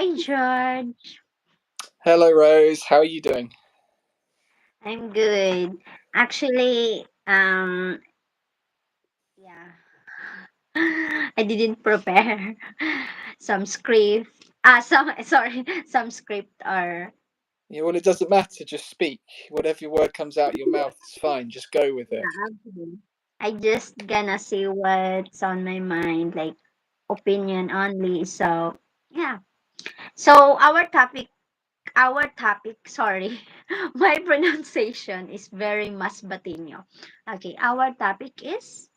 Hi, George. Hello, Rose. How are you doing? I'm good. Actually, yeah, I didn't prepare some script. Some sorry, some script or Yeah, well, it doesn't matter. Just speak. Whatever word comes out your mouth is fine. Just go with it. yeah, okay. I just gonna say what's on my mind, like opinion only. So yeah. So our topic. Sorry, my pronunciation is very masbatino. Okay, our topic is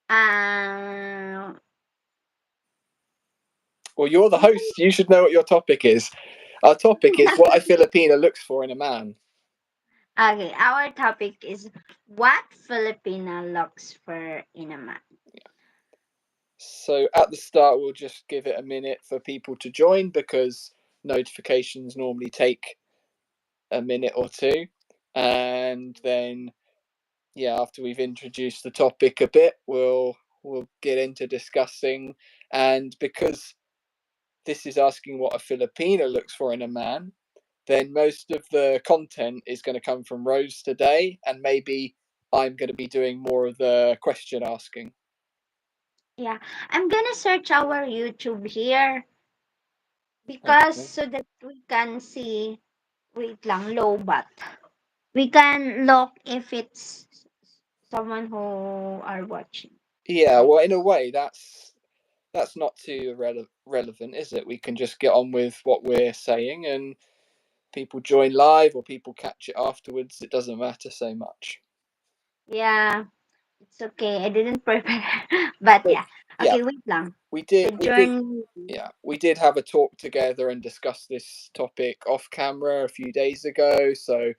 Uh, Well, you're the we can, host. You should know what your topic is. Our topic is what a Filipina looks for in a man. okay, our topic is what Filipina looks for in a man. So at the start, we'll just give it a minute for people to join because notifications normally take a minute or two. And then, yeah, after we've introduced the topic a bit, we'll get into discussing. And because this is asking what a Filipino looks for in a man, then most of the content is going to come from Rose today, and maybe I'm going to be doing more of the question asking. Yeah, I'm gonna search our YouTube here because Okay. so that we can see, wait lang, low but we can look if it's someone who are watching. Yeah, Wait. well, in a way, that's not too relevant, is it? We can just get on with what we're saying, and people join live or people catch it afterwards. It doesn't matter so much. Yeah, it's okay. I didn't prepare, but But yeah. yeah, Okay, wait lang. we The did we did journey. yeah, we did have a talk together and discuss this topic off camera a few days ago. So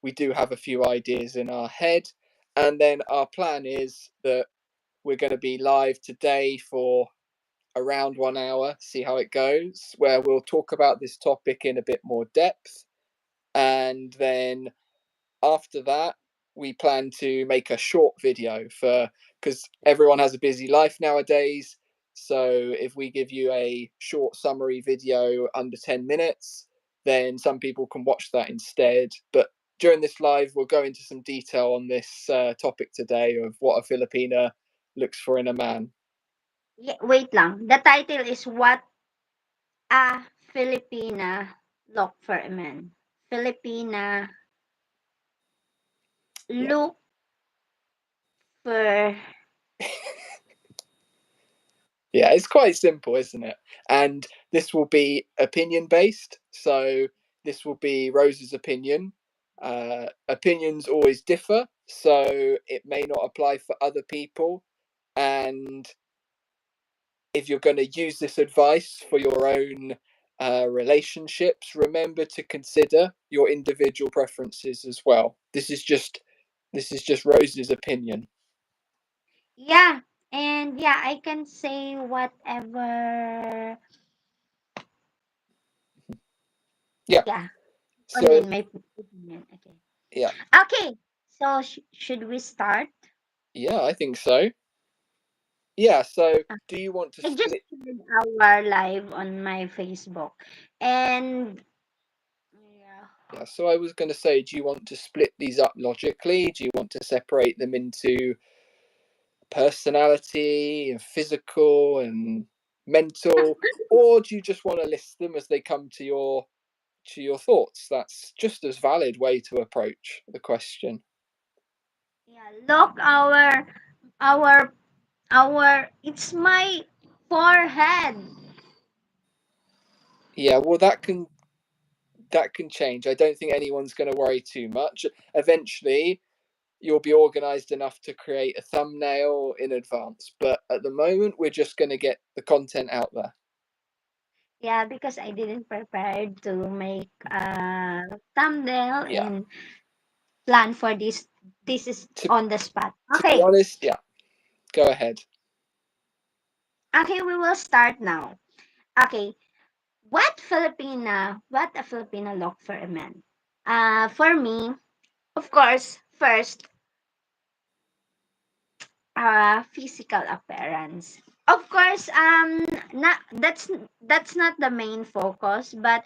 we do have a few ideas in our head. And then our plan is that we're going to be live today for around 1 hour, see how it goes, where we'll talk about this topic in a bit more depth. And then after that, we plan to make a short video for because everyone has a busy life nowadays. So if we give you a short summary video under 10 minutes, then some people can watch that instead. But during this live, we'll go into some detail on this topic today of what a Filipina looks for in a man. Yeah, wait lang. The title is what a Filipina look for a man. Filipina Yeah. look for. Yeah, it's quite simple, isn't it? And this will be opinion based. So this will be Rose's opinion. Opinions always differ, so it may not apply for other people. And if you're going to use this advice for your own relationships, remember to consider your individual preferences as well. This is just Rose's opinion. Yeah, and yeah, I can say whatever. Yeah. Yeah, on So my opinion. Okay. yeah, Okay. So should we start? yeah, I think so. Yeah, so Uh, do you want to I just split? did our live on my Facebook, and yeah, Yeah, so I was going to say, do you want to split these up logically? Do you want to separate them into personality and physical and mental, or do you just want to list them as they come to your thoughts? That's just as valid way to approach the question. yeah. Look, our our. It's my forehead. Yeah, well that can change. I don't think anyone's going to worry too much. Eventually, you'll be organized enough to create a thumbnail in advance. But at the moment, we're just going to get the content out there. Yeah, because I didn't prepare to make a thumbnail Yeah. and plan for this. This is To, on the spot. to be Okay. honest, yeah, go ahead. Okay, we will start now. Okay. What a Filipina look for a man? For me, of course, first, physical appearance. Of course, not that's not the main focus, but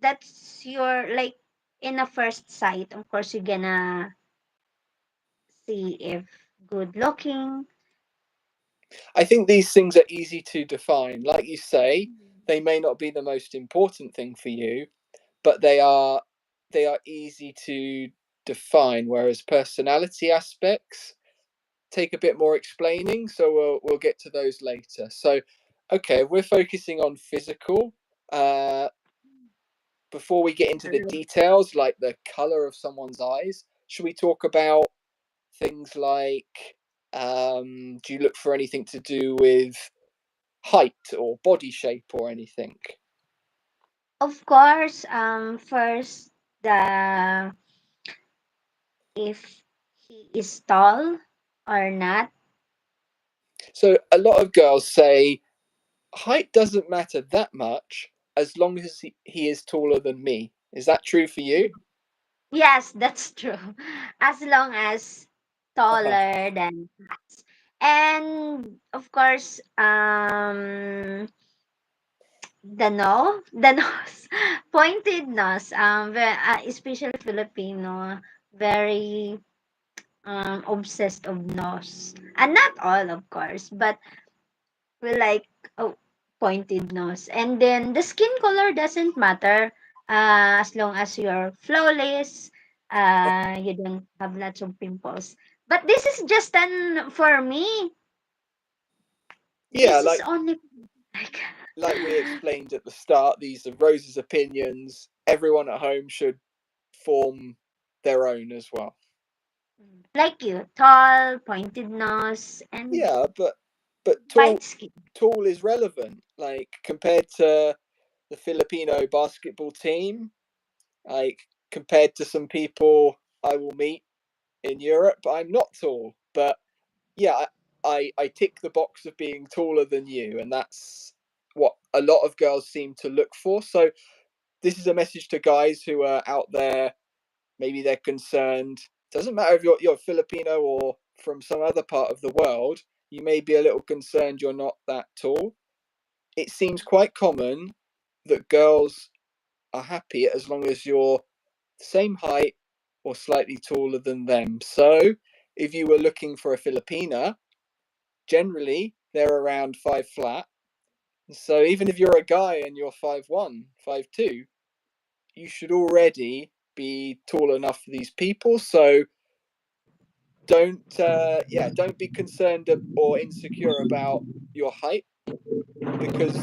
that's your like in a first sight. Of course, you're gonna see if good looking. I think these things are easy to define. Like you say, they may not be the most important thing for you, but they are easy to define. Whereas personality aspects take a bit more explaining. So we'll get to those later. So, okay, we're focusing on physical. Uh, Before we get into the details, like the color of someone's eyes, should we talk about things like do you look for anything to do with height or body shape or anything? Of course, first the if he is tall or not. So a lot of girls say height doesn't matter that much as long as he is taller than me. Is that true for you? Yes, that's true. As long as Uh-huh. taller than us. And of course, the nose, pointed nose. Especially Filipino, very obsessed of nose, and not all, of course, but we like oh, pointed nose. And then the skin color doesn't matter, as long as you're flawless, you don't have lots of pimples. But this is just an for me. Yeah, This is only like like we explained at the start, these are Rose's opinions. Everyone at home should form their own as well. like you, tall, pointed nose, and Yeah, but white skin. tall is relevant. Like compared to the Filipino basketball team, like compared to some people I will meet in Europe, I'm not tall. But yeah, I tick the box of being taller than you, and that's what a lot of girls seem to look for. So this is a message to guys who are out there. Maybe they're concerned. Doesn't matter if you're Filipino or from some other part of the world. You may be a little concerned you're not that tall. It seems quite common that girls are happy as long as you're the same height or slightly taller than them. So if you were looking for a Filipina, generally they're around 5 flat. So even if you're a guy and you're 5'1", 5'2", you should already be tall enough for these people. So don't be concerned or insecure about your height, because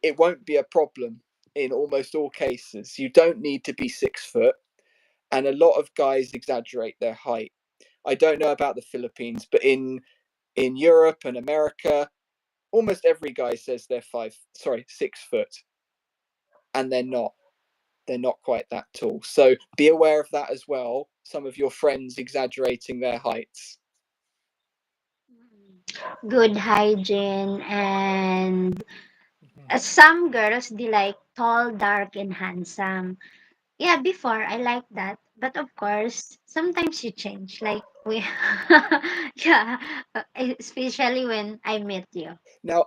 it won't be a problem in almost all cases. You don't need to be 6 foot, and a lot of guys exaggerate their height. I don't know about the Philippines, but in Europe and America, almost every guy says they're 6 foot, and they're not quite that tall. So be aware of that as well. Some of your friends exaggerating their heights. Good hygiene, and Mhm. some girls they like tall, dark, and handsome. Yeah, before I like that, but of course sometimes you change. Like we, yeah, especially when I met you. Now,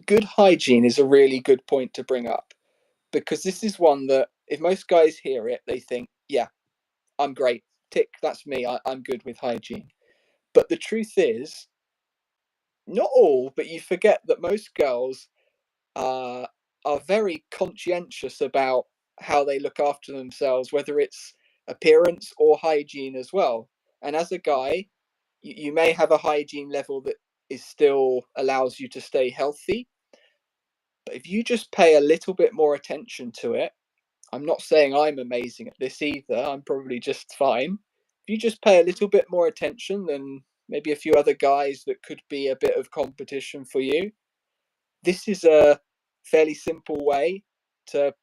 good hygiene is a really good point to bring up, because this is one that if most guys hear it, they think, yeah, I'm great. Tick, that's me. I'm good with hygiene. But the truth is, not all, but you forget that most girls uh, are very conscientious about how they look after themselves, whether it's appearance or hygiene as well. And as a guy, you may have a hygiene level that is still allows you to stay healthy, but if you just pay a little bit more attention to it, I'm not saying I'm amazing at this either, I'm probably just fine. If you just pay a little bit more attention than maybe a few other guys that could be a bit of competition for you, this is a fairly simple way to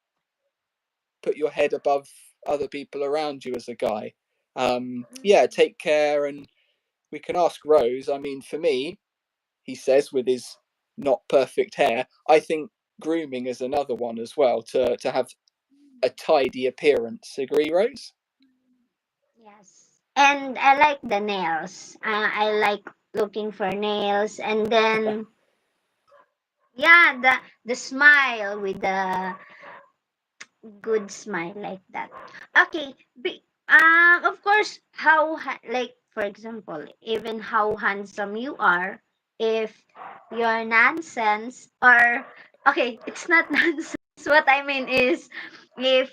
put your head above other people around you as a guy. Yeah, take care. And we can ask Rose. I mean, for me, he says with his not perfect hair, I think grooming is another one as well, to have a tidy appearance. Agree, Rose? Yes, and I like the nails. I like looking for nails, and then yeah, the smile with the good smile like that. Okay, of course, like for example, even how handsome you are, if you're nonsense or okay, it's not nonsense. What I mean is if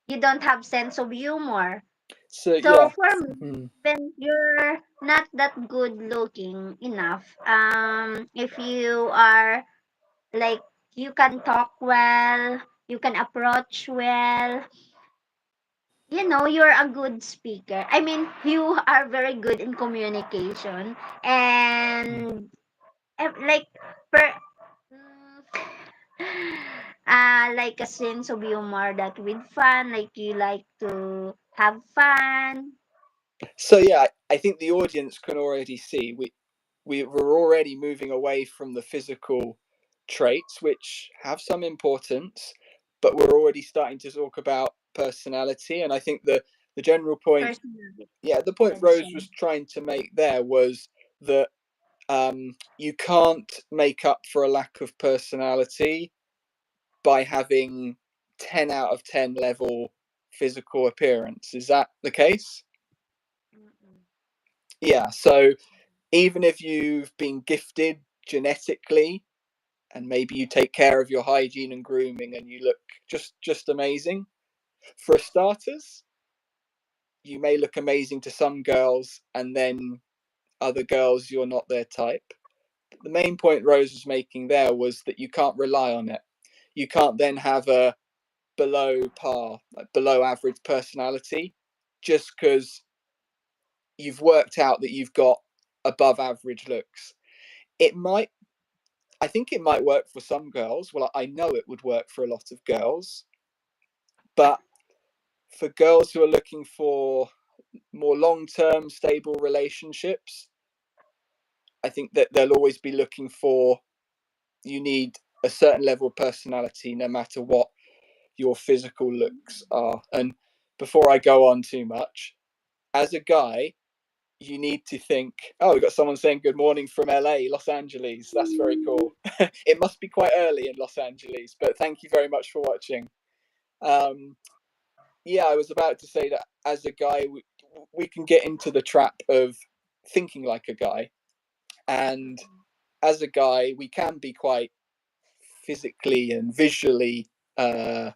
you don't have sense of humor. So So yeah. for me, Mhm. when you're not that good looking enough, if you are like you can talk well, you can approach well, you're a good speaker. I mean, you are very good in communication and like per like a sense of humor that with fun, like you like to have fun. So yeah, I think the audience can already see we're already moving away from the physical traits, which have some importance, but we're already starting to talk about personality. And I think the general point, Personality, yeah, the point said Rose so. was trying to make there was that you can't make up for a lack of personality by having 10 out of 10 level physical appearance. Is that the case? Mm-mm. Yeah. So even if you've been gifted genetically and maybe you take care of your hygiene and grooming and you look just amazing, for starters, you may look amazing to some girls and then other girls you're not their type. The main point Rose was making there was that you can't rely on it. You can't then have a below par, like below average personality just because you've worked out that you've got above average looks. It might, I think it might work for some girls. Well, I know it would work for a lot of girls, but for girls who are looking for more long term, stable relationships, I think that they'll always be looking for you need a certain level of personality no matter what your physical looks are. And before I go on too much, as a guy, you need to think, oh, we've got someone saying good morning from LA, Los Angeles. That's very cool. It must be quite early in Los Angeles, but thank you very much for watching. Um, yeah, I was about to say that as a guy, we can get into the trap of thinking like a guy. And as a guy, we can be quite physically and visually uh,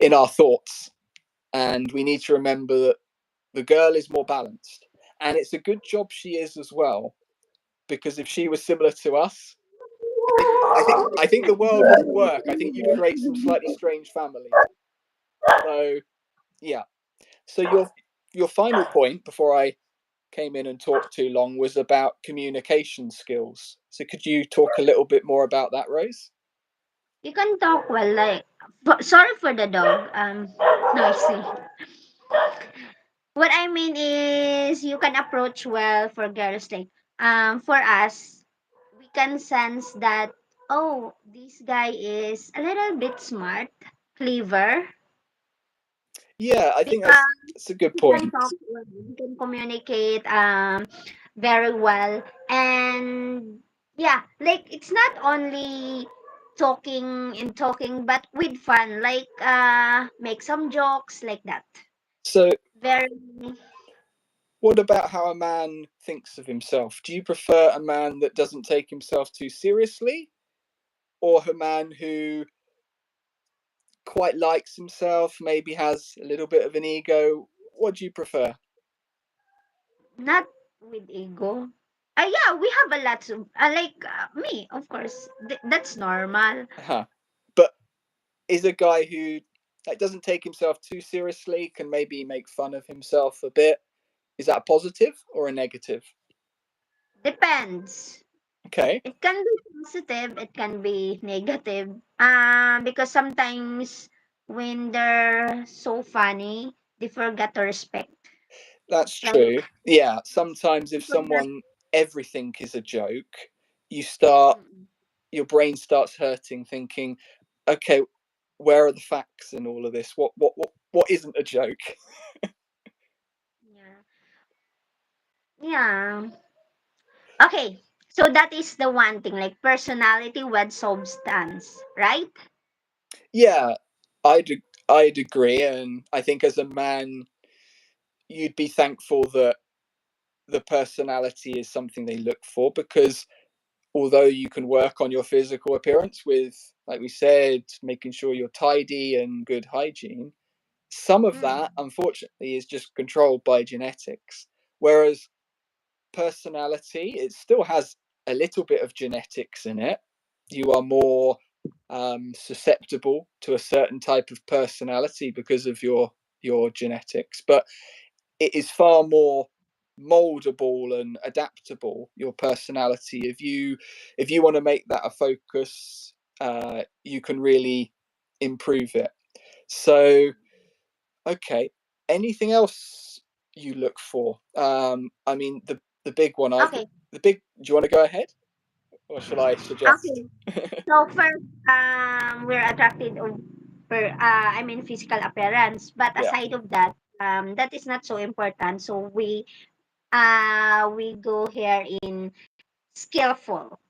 in our thoughts. And we need to remember that the girl is more balanced. And it's a good job she is as well, because if she was similar to us, I think the world wouldn't work. I think you'd create some slightly strange family. So yeah. So your final point before I came in and talked too long was about communication skills. So could you talk a little bit more about that, Rose? You can talk well, like sorry for the dog. Noisy. What I mean is you can approach well for girls like for us we can sense that oh this guy is a little bit smart, clever Yeah, I think because that's a good we can point. talk well, we can communicate very well and yeah like it's not only talking but with fun like make some jokes like that So very what about how a man thinks of himself? Do you prefer a man that doesn't take himself too seriously, or a man who quite likes himself, maybe has a little bit of an ego? What do you prefer? not with ego. Yeah, we have a lot of like me, of course. That's normal. Uh-huh. But is a guy who like doesn't take himself too seriously, can maybe make fun of himself a bit. Is that a positive or a negative? Depends. Okay, It can be positive, it can be negative. Because sometimes when they're so funny, they forget to respect. that's Like true. Yeah, sometimes they if forget. someone everything is a joke, you start Mm, your brain starts hurting thinking, okay, where are the facts in all of this? What isn't a joke? yeah. Yeah. Okay, so that is the one thing, like personality with substance, right? Yeah, I'd I'd agree, and I think as a man, you'd be thankful that the personality is something they look for, because although you can work on your physical appearance with, like we said, making sure you're tidy and good hygiene, some of that Mm. unfortunately is just controlled by genetics. Whereas personality, it still has a little bit of genetics in it. You are more susceptible to a certain type of personality because of your genetics, but it is far more moldable and adaptable, your personality. If you want to make that a focus, you can really improve it. So okay, anything else you look for? I mean, the big one. I Okay, the big. Do you want to go ahead, or shall I suggest? okay. So first, we're attracted of I mean physical appearance, but Yeah. aside of that, that is not so important. So we go here in skillful.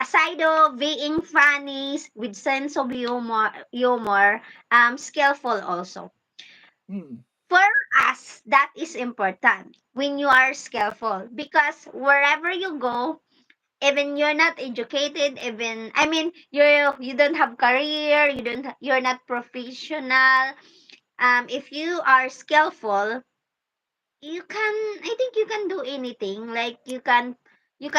Aside of being funny with sense of humor, skillful also. Hmm. For us, that is important when you are skillful because wherever you go, even you're not educated, even I mean you don't have career, you're not professional. If you are skillful, you can I think you can do anything. Like you can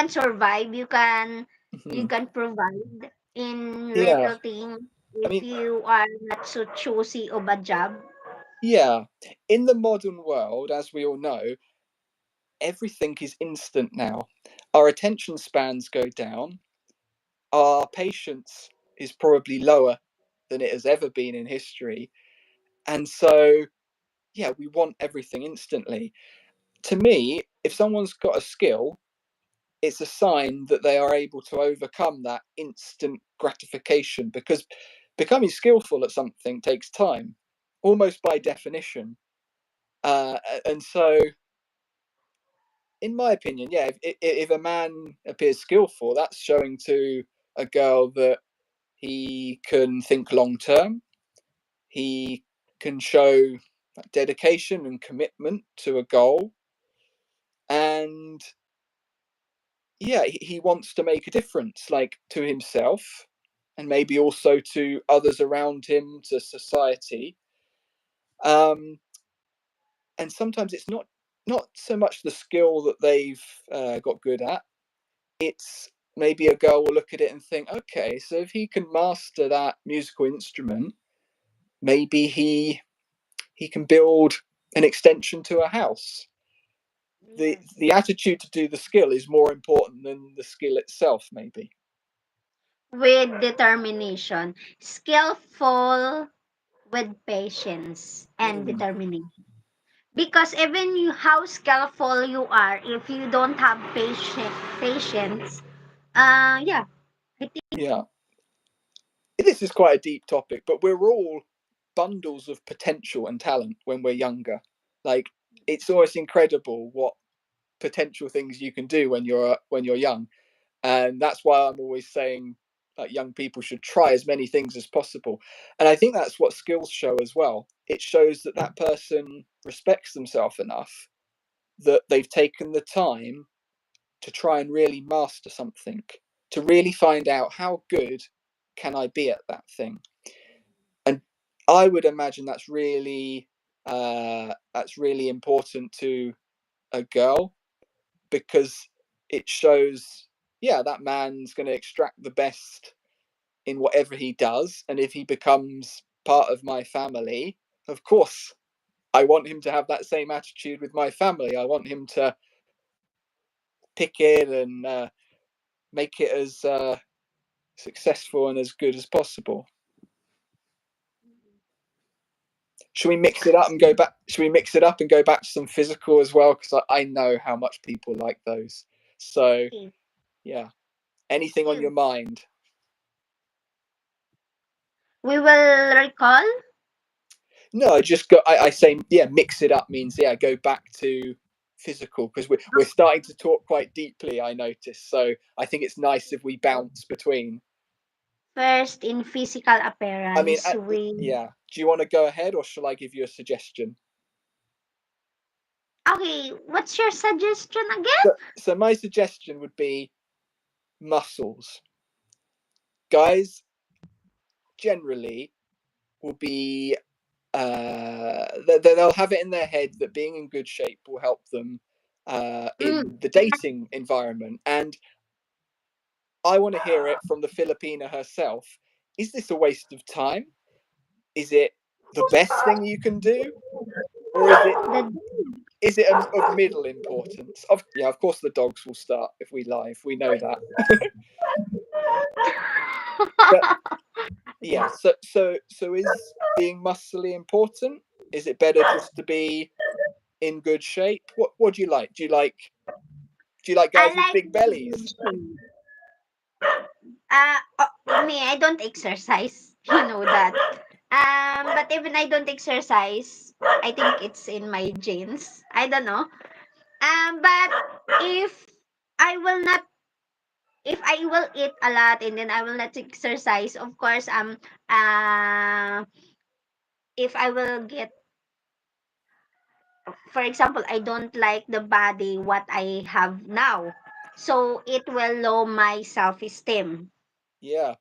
survive, you Hmm. can provide in Yeah. little things I if mean, you are not so choosy of a job. yeah. In the modern world, as we all know, everything is instant now. Our attention spans go down. Our patience is probably lower than it has ever been in history, and so yeah, we want everything instantly. To me, if someone's got a skill, it's a sign that they are able to overcome that instant gratification, because becoming skillful at something takes time, almost by definition. And so, in my opinion, yeah, if a man appears skillful, that's showing to a girl that he can think long term, he can show dedication and commitment to a goal, and yeah, he wants to make a difference, like to himself and maybe also to others around him, to society. um, and sometimes it's not so much the skill that they've got good at. It's maybe a girl will look at it and think, okay, so if he can master that musical instrument, maybe he can build an extension to a house. The Yes. attitude to do the skill is more important than the skill itself, maybe. With determination, skillful with patience and Mm, determination. Because even you how skillful you are, if you don't have patience, yeah, I think yeah. This is quite a deep topic, but we're all bundles of potential and talent when we're younger. Like, it's always incredible what potential things you can do when you're young, and that's why I'm always saying that young people should try as many things as possible. And I think that's what skills show as well. It shows that that person respects themselves enough that they've taken the time to try and really master something, to really find out how good can I be at that thing. And I would imagine that's really important to a girl, because it shows, yeah, that man's going to extract the best in whatever he does, and if he becomes part of my family, of course I want him to have that same attitude with my family. I want him to pick it and make it as successful and as good as possible. Should we mix it up and go back? Should we mix it up and go back to some physical as well? Because I know how much people like those. So okay. yeah, anything on your Okay. mind? We will recall. No, I just go. I say yeah, mix it up means yeah, go back to physical? Because we're starting to talk quite deeply, I notice. So I think it's nice if we bounce between. First, in physical I mean, appearance, we yeah. Do you want to go ahead, or shall I give you a suggestion? okay. What's your suggestion again? So my suggestion would be muscles. Guys generally will be they'll have it in their head that being in good shape will help them Mm. in the dating environment. And I want to hear it from the Filipina herself. Is this a waste of time? Is it the best thing you can do, or The is it of middle importance? Yeah, of course the dogs will start if we lie. If we know that. But yeah, so is being muscly important? Is it better just to be in good shape? What do you like? Do you like I guys with like big bellies? me, I don't exercise. You know that. But even I don't exercise, I think it's in my genes. I don't know. But if I will not, if I will eat a lot and then I will not exercise, of course, if I will get, for example, I don't like the body what I have now, so it will low my self esteem. Yeah,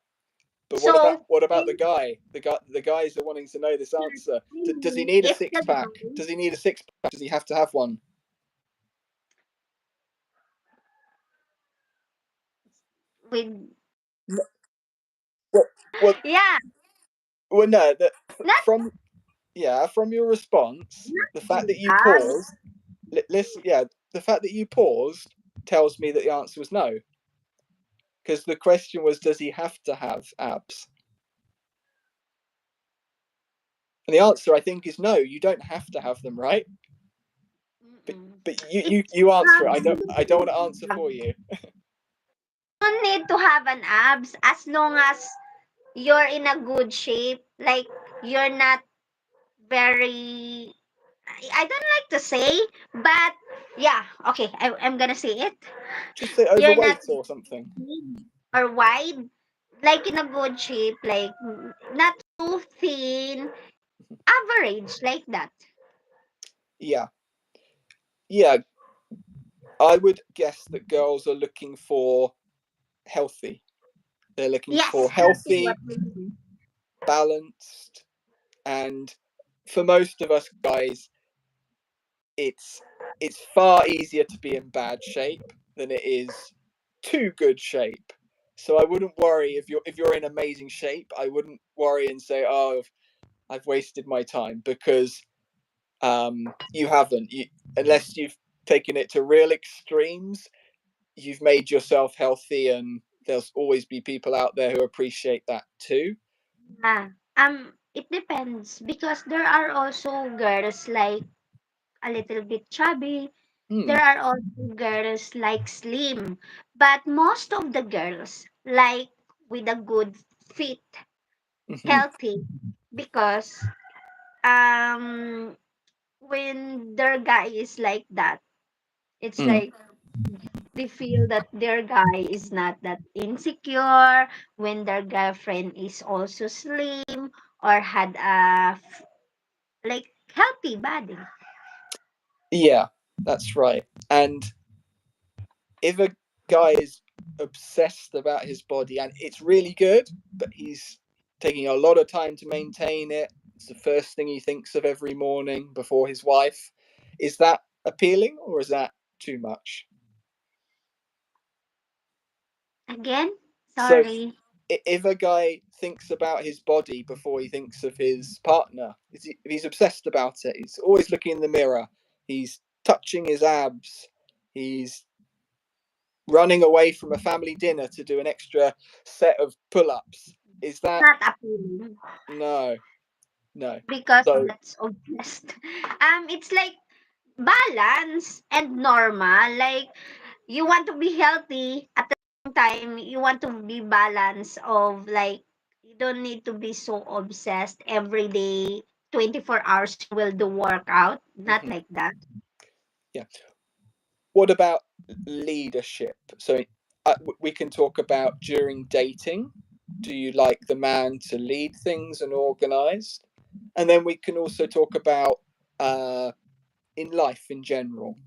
but what about So what about the guys are wanting to know this answer. Does he need a if six the pack? Does he need a six pack? Does he have to have one? with Well, well, yeah, well no. not From from your response, the fact with that you abs. paused. Listen, yeah, the fact that you paused tells me that the answer was no. Because the question was, does he have to have abs? And the answer, I think, is no. You don't have to have them, right? But Mm-mm. but It you answer it. I don't want to answer have, for you. don't need to have an abs as long as you're in a good shape. Like you're not very. I don't like to say, but yeah, okay, I'm gonna say it. Just say You're not overweight or something. big or wide, like in a good shape, like not too thin, average like that. Yeah, yeah. I would guess that girls are looking for healthy. They're looking for Yes, that is what healthy, we do. balanced, and for most of us guys, it's it's far easier to be in bad shape than it is too good shape. So I wouldn't worry if you're in amazing shape. I wouldn't worry and say, "Oh, I've wasted my time," because you haven't. Unless you've taken it to real extremes, you've made yourself healthy, and there'll always be people out there who appreciate that too. Ah, it depends because there are also girls like a little bit chubby. Hmm. There are also girls like slim, but most of the girls like with a good fit, Mm-hmm. healthy, because um when their guy is like that, it's Mm. like they feel that their guy is not that insecure when their girlfriend is also slim or had a like healthy body. Yeah, that's right. And if a guy is obsessed about his body and it's really good, but he's taking a lot of time to maintain it, it's the first thing he thinks of every morning before his wife. Is that appealing or is that too much? Again, So, sorry. if a guy thinks about his body before he thinks of his partner, if he's obsessed about it, he's always looking in the mirror, he's touching his abs, he's running away from a family dinner to do an extra set of pull-ups. Is that Not appealing no, no? because So, that's obsessed. It's like balance and normal. Like you want to be healthy at the same time you want to be balanced of like you don't need to be so obsessed every day 24 hours you will do workout, not mhm, like that. yeah. what about leadership? So we can talk about during dating. Do you like the man to lead things and organize? And then we can also talk about in life in general.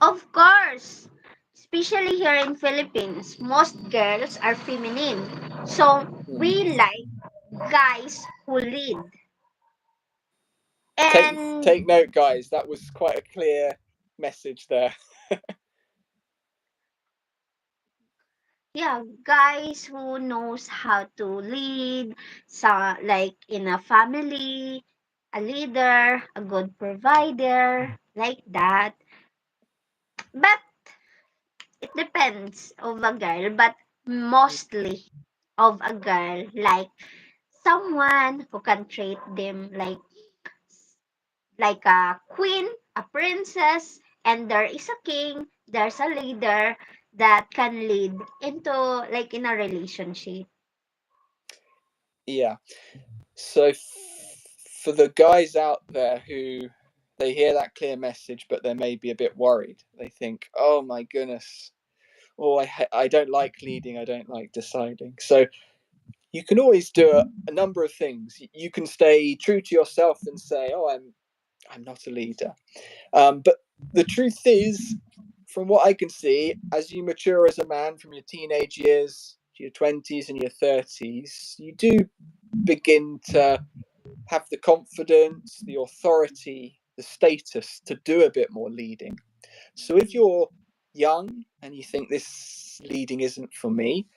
Of course, especially here in Philippines, most girls are feminine. So Hmm. we like guys who lead. Take And take note, guys. That was quite a clear message there. yeah, guys who knows how to lead, so like in a family, a leader, a good provider, like that. But it depends of a girl, but mostly of a girl like someone who can treat them like a queen, a princess, and there is a king, there's a leader that can lead into like in a relationship. Yeah. So for the guys out there who they hear that clear message, but they're maybe a bit worried. They think, "Oh my goodness, oh I don't like leading. I don't like deciding." So you can always do a number of things. You can stay true to yourself and say, "Oh, I'm not a leader." But the truth is, from what I can see, as you mature as a man from your teenage years to your 20s and your 30s, you do begin to have the confidence, the authority, the status to do a bit more leading. So if you're young and you think this leading isn't for me,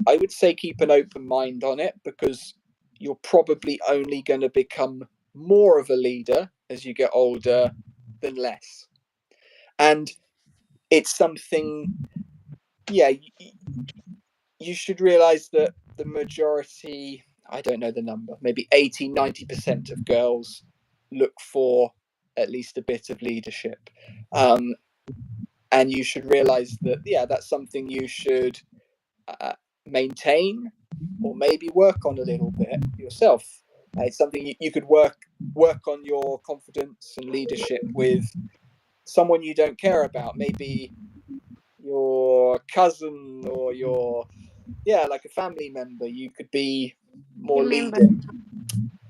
I would say keep an open mind on it, because you're probably only going to become more of a leader as you get older than less. And it's something, yeah, you should realize that the majority, I don't know the number, maybe 80-90% of girls look for at least a bit of leadership. Um, and you should realize that, yeah, that's something you should uh, maintain or maybe work on a little bit yourself. It's something you could work on your confidence and leadership with someone you don't care about, maybe your cousin or your, yeah, like a family member. You could be more Remember. leading.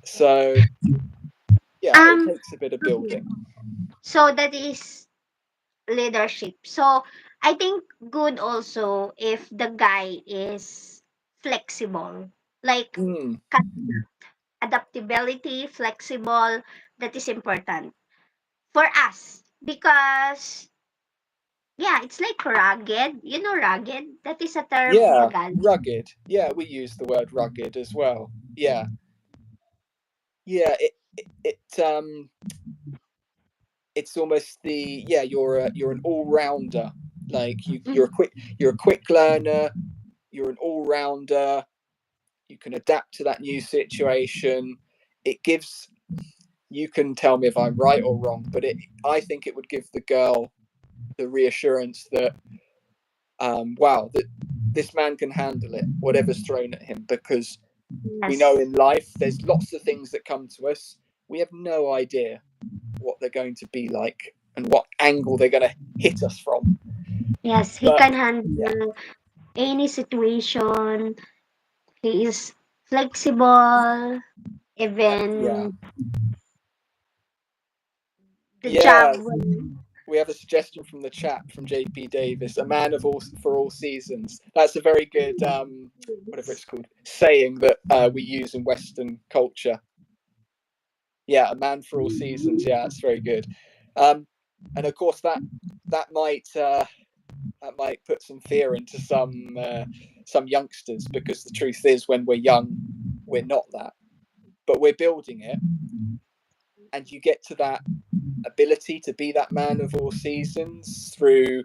So yeah, it Um takes a bit of building. so that is leadership. So I think good also if the guy is flexible. Like Mm, adaptability, flexible, that is important for us because yeah, it's like rugged. You know rugged? That is a term in yeah, Tagalog. rugged. Yeah, we use the word rugged as well. Yeah, yeah. It's almost the, yeah, you're an all rounder. Like Mm, you're a quick learner. You're an all rounder. You can adapt to that new situation. It gives, you can tell me if I'm right or wrong, but I think it would give the girl the reassurance that, wow, that this man can handle it, whatever's thrown at him, because we know yes. in life there's lots of things that come to us. We have no idea what they're going to be like and what angle they're going to hit us from. Yes, he But can yeah, handle any situation. He is flexible. yeah, Even the yeah. job will We have a suggestion from the chat from JP Davis, a man of all for all seasons. That's a very good, whatever it's called, saying that we use in Western culture. Yeah, a man for all seasons. Yeah, that's very good. Um, and of course that might that might put some fear into some youngsters, because the truth is, when we're young, we're not that, but we're building it, and you get to that ability to be that man of all seasons through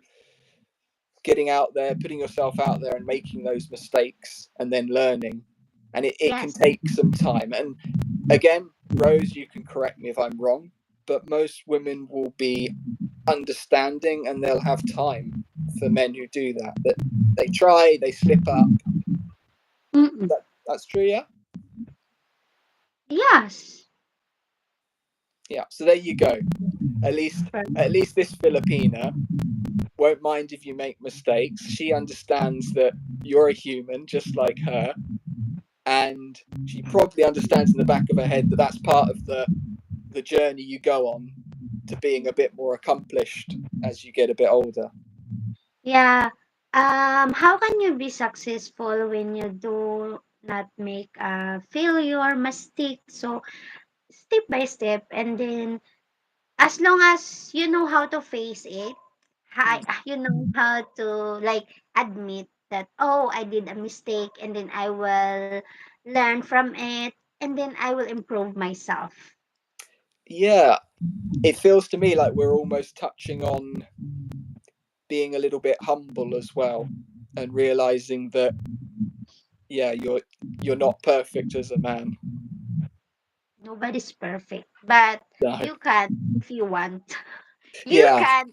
getting out there, putting yourself out there, and making those mistakes, and then learning. And it can yes, take some time. And again, Rose, you can correct me if I'm wrong, but most women will be understanding, and they'll have time for men who do that. That they try, they slip up. mm-mm. That's true, yeah. Yes. Yeah. So there you go. At least, Right. at least this Filipina won't mind if you make mistakes. She understands that you're a human just like her, and she probably understands in the back of her head that that's part of the journey you go on to being a bit more accomplished as you get a bit older. Yeah. How can you be successful when you do not make a failure, mistake? So step by step, and then as long as you know how to face it, Mm. you know how to like admit that, oh, I did a mistake, and then I will learn from it, and then I will improve myself. Yeah, it feels to me like we're almost touching on being a little bit humble as well, and realizing that yeah, you're not perfect as a man. Nobody's perfect, but No. you can if you want. You Yeah, can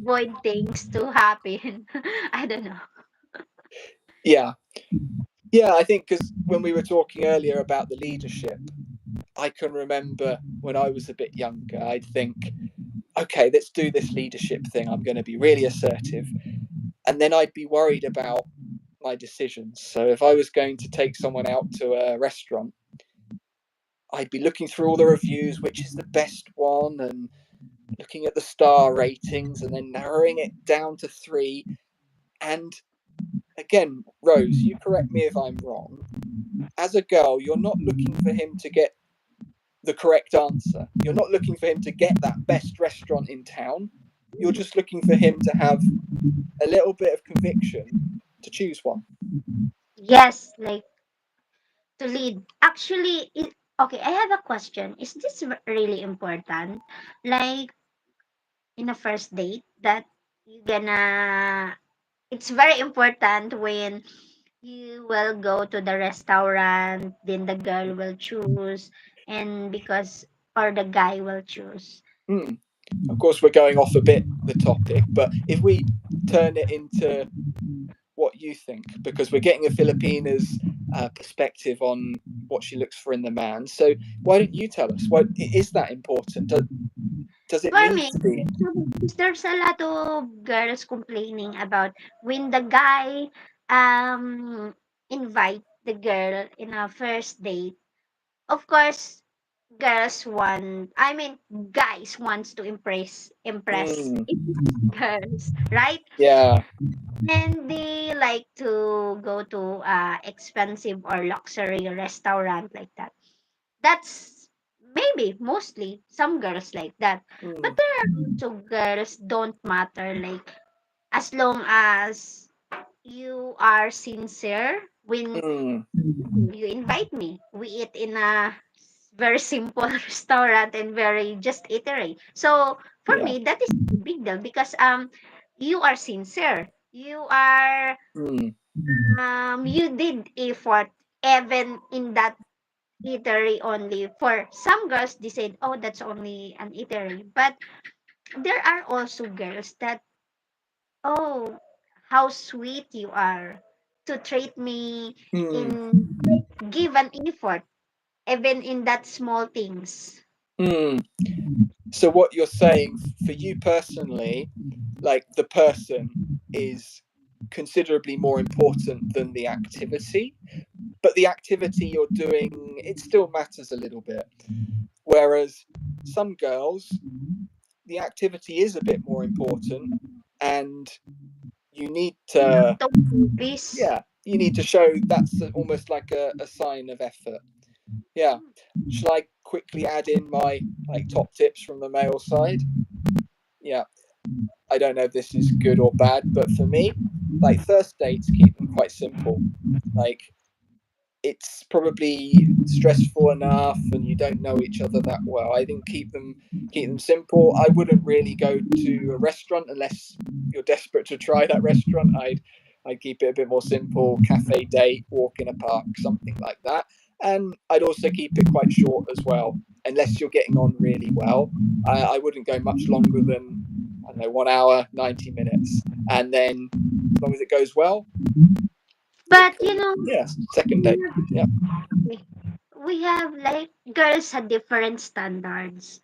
avoid things to happen. I don't know. yeah, yeah. I think because when we were talking earlier about the leadership, I can remember when I was a bit younger, I'd think, okay, let's do this leadership thing. I'm going to be really assertive. And then I'd be worried about my decisions. So if I was going to take someone out to a restaurant, I'd be looking through all the reviews, which is the best one, and looking at the star ratings and then narrowing it down to three. And again, Rose, you correct me if I'm wrong. As a girl, you're not looking for him to get the correct answer. You're not looking for him to get that best restaurant in town. You're just looking for him to have a little bit of conviction to choose one. Yes, like to lead. Actually, okay, I have a question. Is this really important? Like in a first date that you gonna it's very important when you will go to the restaurant, then the girl will choose, and because or the guy will choose. Hmm. Of course, we're going off a bit the topic, but if we turn it into what you think, because we're getting a Filipina's perspective on what she looks for in the man. So why don't you tell us? What is that important? Does it For need me, to be? there's a lot of girls complaining about when the guy invite the girl in a first date. Of course, girls want I mean guys wants to impress Mm, girls, right? yeah. And they like to go to expensive or luxury restaurant like that. That's maybe mostly some girls like that. But Mm, there are also girls don't matter, like as long as you are sincere when mm, you invite me. We eat in a very simple restaurant and very just eatery. So for yeah. me, that is a big deal because you are sincere. You are Mm, you did effort even in that eatery only. For some girls, they said, "Oh, that's only an eatery," but there are also girls that, "Oh, how sweet you are to treat me mm, in give an effort even in that small things." mm. So what you're saying for you personally, like the person is considerably more important than the activity, but the activity you're doing, it still matters a little bit. Whereas some girls, the activity is a bit more important, and you need to, So please. yeah, you need to show that's almost like a sign of effort. Yeah. Shall I quickly add in my like top tips from the male side? Yeah. I don't know if this is good or bad, but for me, like first dates, keep them quite simple. Like it's probably stressful enough and you don't know each other that well. I think keep them simple. I wouldn't really go to a restaurant unless you're desperate to try that restaurant. I'd keep it a bit more simple, cafe date, walk in a park, something like that. And I'd also keep it quite short as well, unless you're getting on really well. I wouldn't go much longer than I don't know 1 hour, 90 minutes, and then as long as it goes well, look, But you know, yeah, second date, we yeah. have, we have like girls have different standards.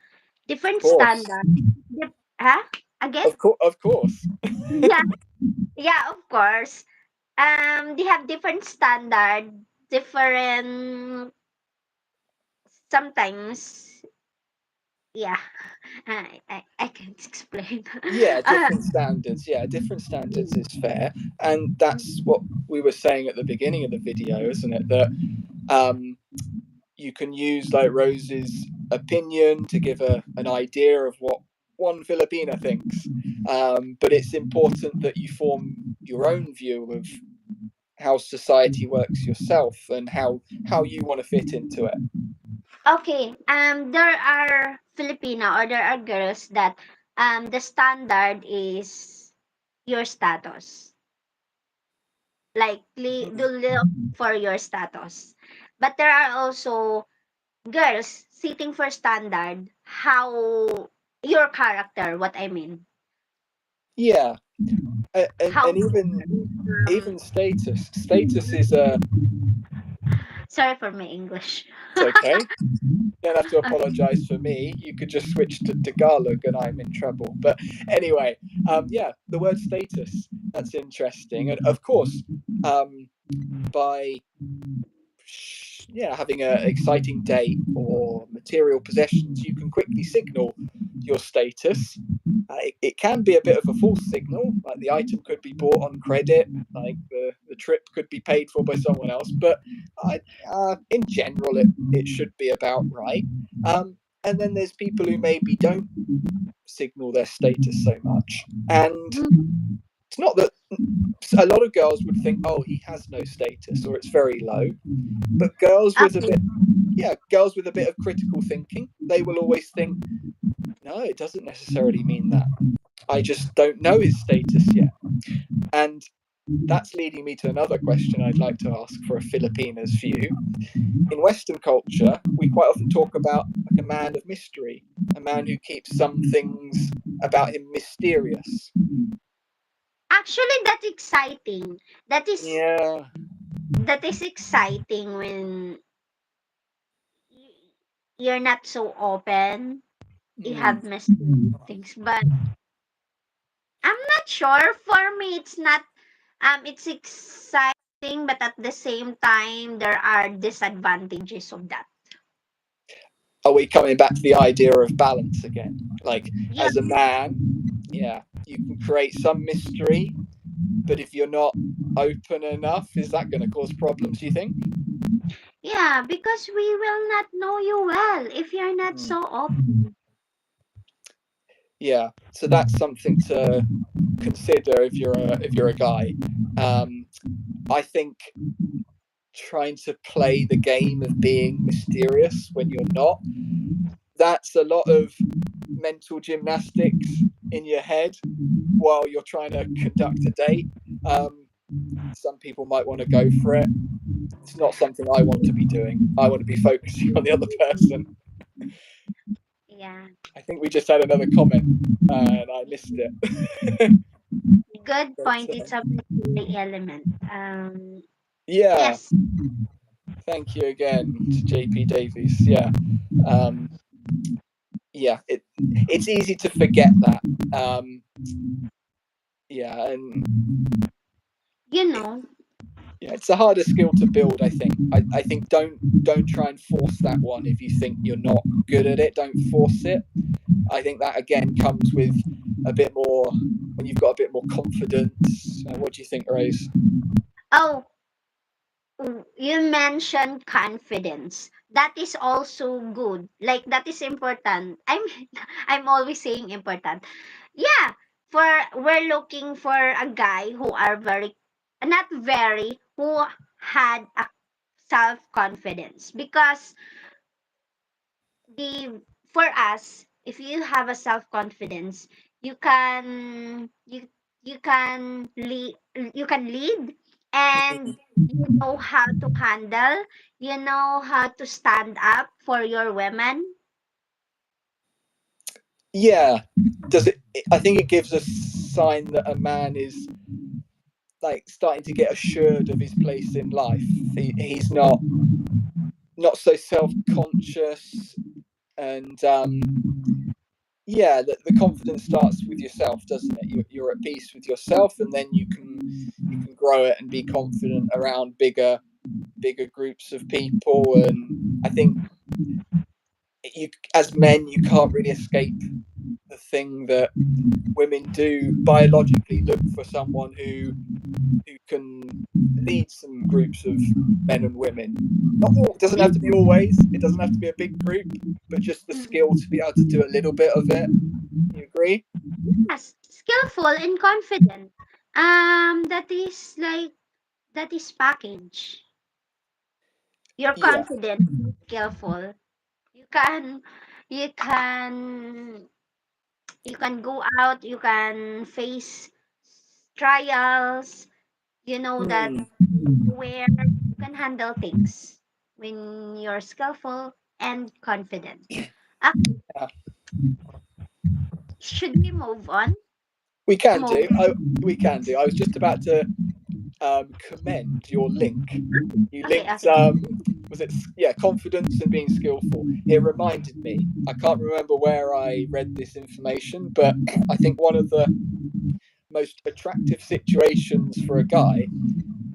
Of Different course. standards. Huh? again? Of course. Yeah, yeah, of course. They have different standard, different sometimes. Yeah, I can't explain. Yeah, uh, different standards. Yeah, different standards is fair, and that's what we were saying at the beginning of the video, isn't it? That um, you can use like Rose's opinion to give an idea of what one Filipina thinks, but it's important that you form your own view of how society works yourself and how you want to fit into it. okay, there are Filipino or there are girls that the standard is your status. Like Mm. do look for your status. But there are also girls sitting for standard how your character, what I mean. Yeah, How and even status is a sorry for my English. it's okay. You don't have to apologize for me. You could just switch to Tagalog and I'm in trouble. But anyway, yeah, the word status, that's interesting. And of course, by yeah, having an exciting date or material possessions, you can quickly signal your status. It can be a bit of a false signal, like the item could be bought on credit, like the trip could be paid for by someone else, but in general, it should be about right. And then there's people who maybe don't signal their status so much. And it's not that a lot of girls would think, oh, he has no status or it's very low. But Okay. girls with a bit of critical thinking, they will always think, no, it doesn't necessarily mean that. I just don't know his status yet. And that's leading me to another question I'd like to ask for a Filipina's view. In Western culture, we quite often talk about like a man of mystery, a man who keeps some things about him mysterious. Actually, that's exciting. That is Yeah. that is exciting when y- you're not so open. You Mm. have mysterious things, but I'm not sure. For me, it's not. It's exciting, but at the same time, there are disadvantages of that. Are we coming back to the idea of balance again? Like, Yeah, as a man, yeah, you can create some mystery, but if you're not open enough, is that going to cause problems, you think? yeah, because we will not know you well if you're not Mm. so open. Yeah, so that's something to consider if you're a guy. Um, I think trying to play the game of being mysterious when you're not, that's a lot of mental gymnastics in your head while you're trying to conduct a date. Um, some people might want to go for it. It's not something I want to be doing. I want to be focusing on the other person. Yeah, I think we just had another comment and I missed it. good but point. It's about the element. yeah, Yes, thank you again to JP Davies. Yeah, um, yeah, it's easy to forget that. Um, yeah, and you it, know. yeah, it's a harder skill to build. I think don't try and force that one if you think you're not good at it. Don't force it. I think that again comes with a bit more when you've got a bit more confidence. What do you think, Rose? Oh, you mentioned confidence. That is also good. Like that is important. I'm always saying important. Yeah, for we're looking for a guy who are very not very who had a self confidence because the for us if you have a self confidence you can you can lead and you know how to handle, you know how to stand up for your women. Yeah, does it? I think it gives a sign that a man is like starting to get assured of his place in life. He's not so self conscious, and yeah, the confidence starts with yourself, doesn't it? You're at peace with yourself, and then you can grow it and be confident around bigger groups of people. And I think you, as men, you can't really escape the thing that women do biologically, look for someone who can lead some groups of men and women. Not all, it doesn't have to be always. It doesn't have to be a big group, but just the skill to be able to do a little bit of it. You agree? Yes, skillful and confident. That is like that is package. You're Yeah. confident, skillful. You can, you can, you can go out. You can face trials. You know that Mm, where you can handle things when you're skillful and confident. Uh, yeah. should we move on? We can Move. do. We can do. I was just about to commend your link. You Okay, linked, okay. was it, yeah, confidence and being skillful. It reminded me, I can't remember where I read this information, but I think one of the most attractive situations for a guy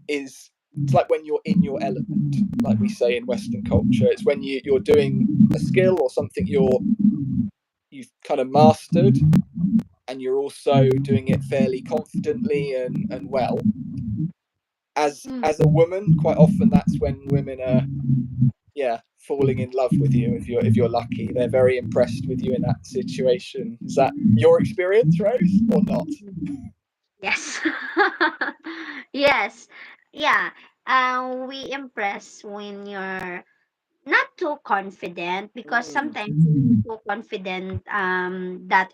is, it's like when you're in your element, like we say in Western culture. It's when you're doing a skill or something you've kind of mastered, and you're also doing it fairly confidently and well. Mm, As a woman, quite often that's when women are, yeah, falling in love with you. If you're lucky, they're very impressed with you in that situation. Is that your experience, Rose, or not? yes. Yes. Yeah. We impress when you're not too confident because Mm, sometimes being too confident that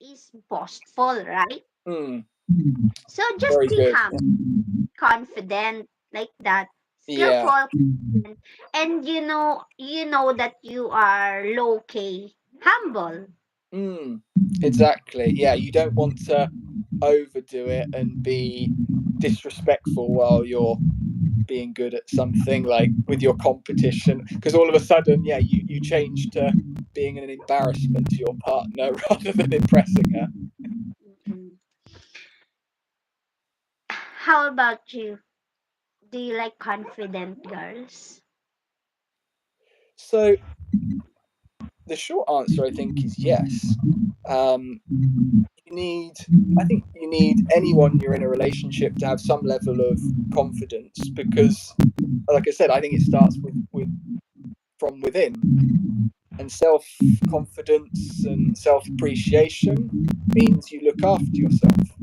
is boastful, right? mm, So just very be good. humble, confident like that, Yeah. skillful, confident, and you know that you are low key, humble. Mm, exactly. Yeah, you don't want to overdo it and be disrespectful while you're being good at something, like with your competition, because all of a sudden, yeah, you change to being an embarrassment to your partner rather than impressing her. Mm. How about you? Do you like confident girls? So the short answer, I think, is yes. Um, you need, I think you need anyone you're in a relationship to have some level of confidence, because, like I said, I think it starts with from within, and self confidence and self appreciation means you look after yourself.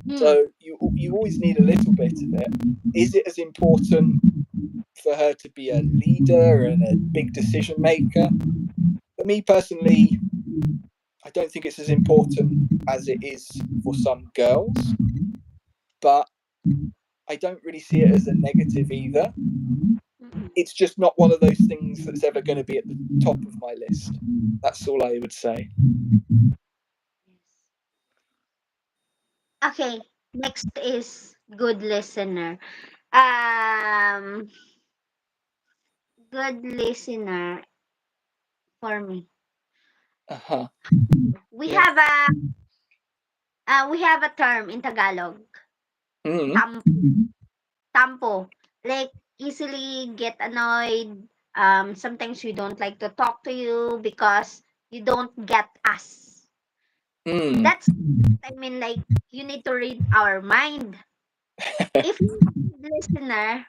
Hmm. So you always need a little bit of it. Is it as important for her to be a leader and a big decision maker? For me personally, I don't think it's as important as it is for some girls, but I don't really see it as a negative either. Mm-mm. It's just not one of those things that's ever going to be at the top of my list. That's all I would say. Okay, next is good listener. Um, good listener for me. Uh huh. We Yeah. have we have a term in Tagalog, Mm. tam tampo, like easily get annoyed. Sometimes we don't like to talk to you because you don't get us. Mm. That's I mean, like you need to read our mind. If you're a good listener,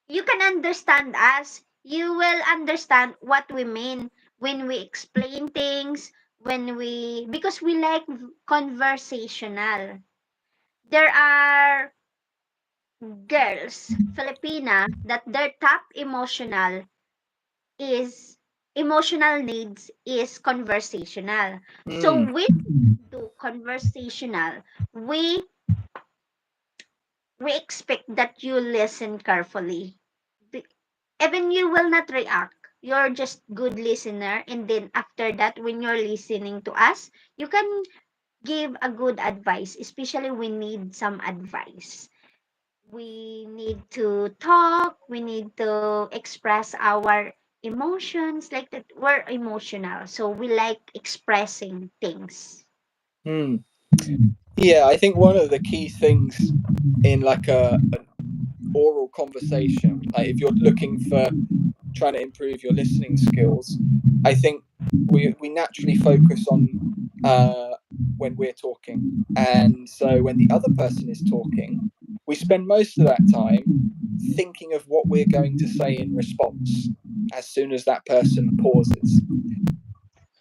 you can understand us. You will understand what we mean when we explain things, when we because we like conversational. There are girls, Filipina, that their top is emotional needs is conversational. So Mm. when we do conversational, we we expect that you listen carefully. Be- Even you will not react. You're just good listener, and then after that when you're listening to us, you can give a good advice, especially we need some advice. We need to talk, we need to express our emotions like that. We're emotional, so we like expressing things. Hmm. Yeah, I think one of the key things in like a an oral conversation, like if you're looking for trying to improve your listening skills, I think we naturally focus on uh, when we're talking, and so when the other person is talking, we spend most of that time thinking of what we're going to say in response as soon as that person pauses.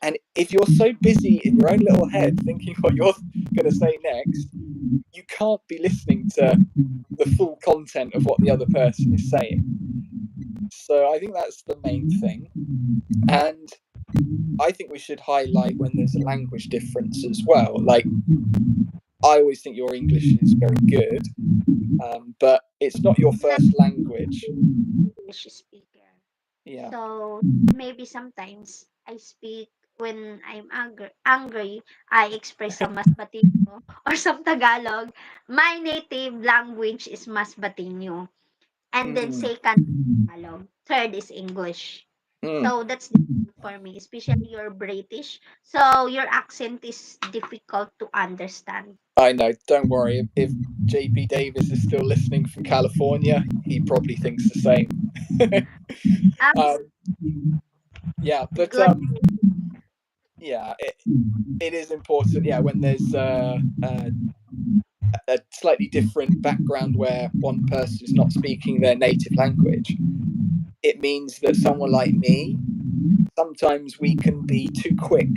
And if you're so busy in your own little head thinking what you're going to say next, you can't be listening to the full content of what the other person is saying. So I think that's the main thing. And I think we should highlight when there's a language difference as well. Like, I always think your English is very good, but it's not your I'm not first language. English speaker. Yeah. So maybe sometimes I speak when I'm angry, I express some Masbatino or some Tagalog. My native language is Masbatino. And then Mm, second Tagalog. Third is English. mm. So that's difficult for me, especially you're British. So your accent is difficult to understand. I know. Don't worry. If JP Davis is still listening from California, he probably thinks the same. Um, um, yeah, but good. yeah, it is important. Yeah, when there's a slightly different background where one person is not speaking their native language, it means that someone like me, sometimes we can be too quick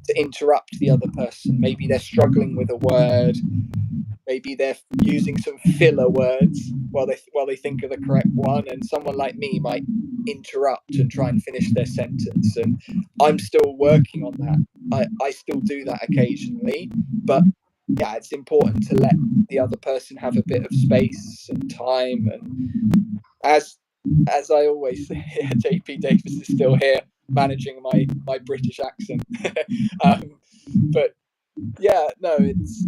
to interrupt the other person. Maybe they're struggling with a word, maybe they're using some filler words while they think of the correct one, and someone like me might interrupt and try and finish their sentence. And I'm still working on that. I still do that occasionally, but yeah, it's important to let the other person have a bit of space and time. And as I always say, JP Davis is still here managing my British accent. um, but yeah, no, it's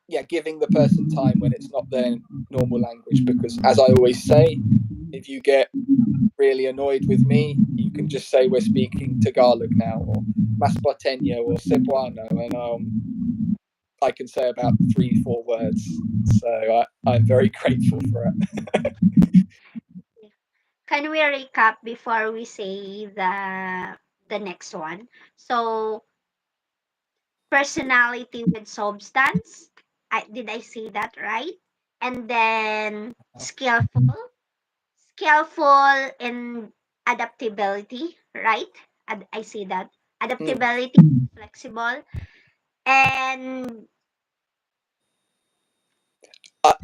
yeah, giving the person time when it's not their normal language. Because as I always say, if you get really annoyed with me, you can just say we're speaking Tagalog now, or Masbatenya, or Cebuano, and I can say about 3-4 words. So I'm very grateful for it. Can we recap before we say the next one? So personality with substance. Did I say that right? And then skillful in adaptability, right? I say that Mm. adaptability, flexible, and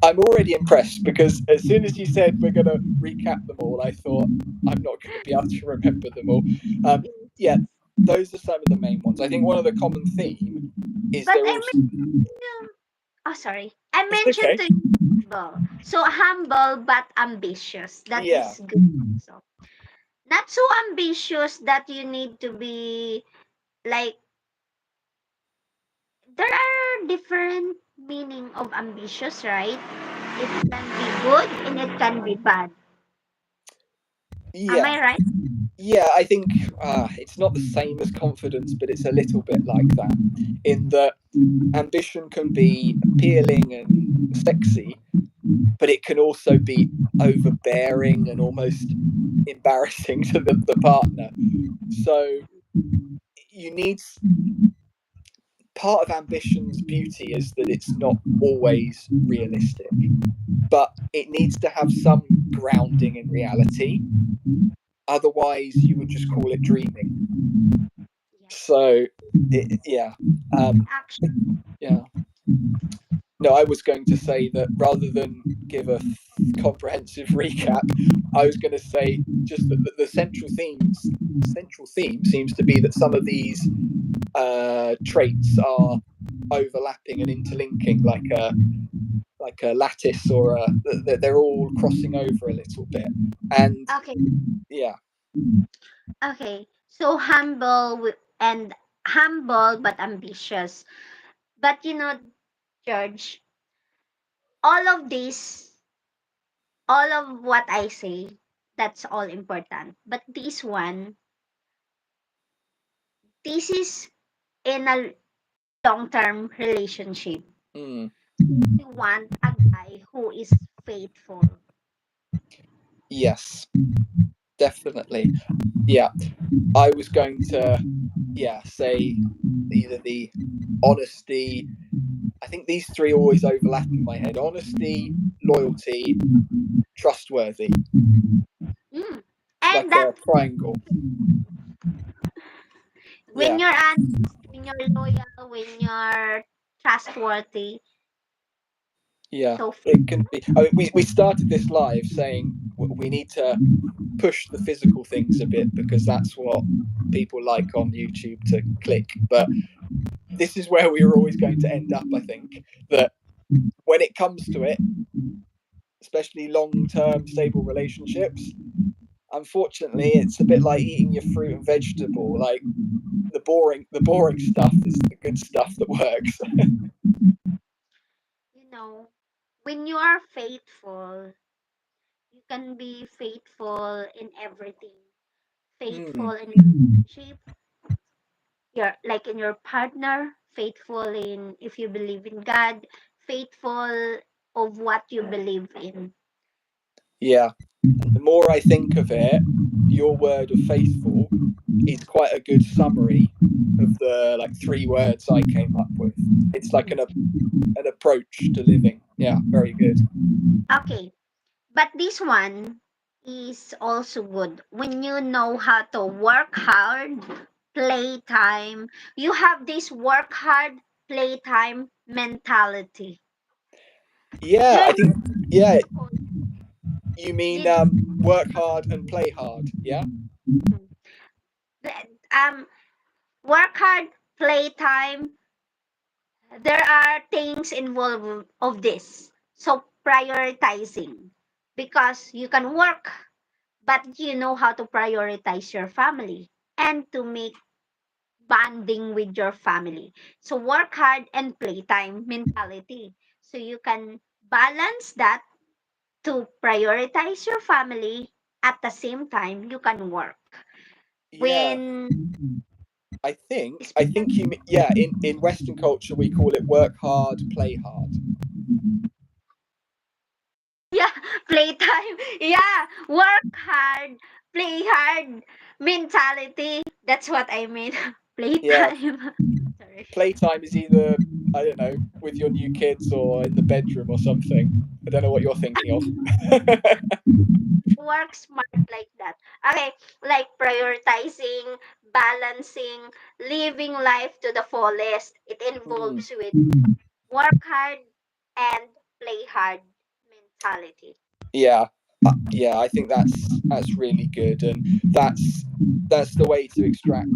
I'm already impressed because as soon as you said we're going to recap them all, I thought I'm not going to be able to remember them all. Um, yeah, those are some of the main ones. I think one of the common theme is but they're I all. mentioned oh sorry, I It's mentioned okay. to you humble. So humble but ambitious. That Yeah, is good also. Not so ambitious that you need to be like there are different meaning of ambitious, right? It can be good and it can be bad. Am yeah, I right? yeah. I think it's not the same as confidence, but it's a little bit like that. In that ambition can be appealing and sexy, but it can also be overbearing and almost embarrassing to the partner. So you need part of ambition's beauty is that it's not always realistic, but it needs to have some grounding in reality. Otherwise, you would just call it dreaming. Yes. So, yeah, um, Action. yeah. No, I was going to say that rather than give a comprehensive recap, I was going to say just that the central theme seems to be that some of these traits are overlapping and interlinking, like a lattice, or they're all crossing over a little bit. And Okay. yeah, Okay. So and humble but ambitious. But George, all of this, all of what I say, That's all important. But this one, this is in a long term relationship. Mm. You want a guy who is faithful. Yes, definitely. Yeah, I was going to, yeah, say either the honesty. I think these three always overlap in my head: honesty, loyalty, trustworthy. Mm. It's And like that a triangle. when Yeah, you're honest, when you're loyal, when you're trustworthy, yeah. so It can be. I mean, we started this live saying we need to push the physical things a bit because that's what people like on YouTube to click. But this is where we are always going to end up. I think that when it comes to it, especially long-term stable relationships, unfortunately, it's a bit like eating your fruit and vegetable. Like the boring stuff is the good stuff that works. you know, when you are faithful, you can be faithful in everything. Hmm. Faithful in relationship, your like in your partner, faithful in if you believe in God, faithful of what you believe in. Yeah. And the more I think of it, your word of faithful is quite a good summary of the like three words I came up with. It's like an approach to living. Yeah, very good. Okay, but this one is also good when you know how to work hard, play time. You have this work hard, play time mentality. Yeah, You're I think yeah, not you mean you work hard and play hard. Yeah. um work hard, play time. There are things involved of this. So prioritizing because you can work but you know how to prioritize your family and to make bonding with your family. So work hard and playtime mentality. So you can balance that to prioritize your family at the same time you can work. Yeah. When I think you yeah, in Western culture we call it work hard, play hard. yeah, playtime. Yeah, work hard, play hard mentality. That's what I mean. Yeah, Playtime. Sorry. playtime is either, I don't know, with your new kids or in the bedroom or something. I don't know what you're thinking of. Work smart like that. Okay, like prioritizing, balancing, living life to the fullest. It Mm, involves with work hard and play hard mentality. yeah, yeah. I think that's really good, and that's the way to extract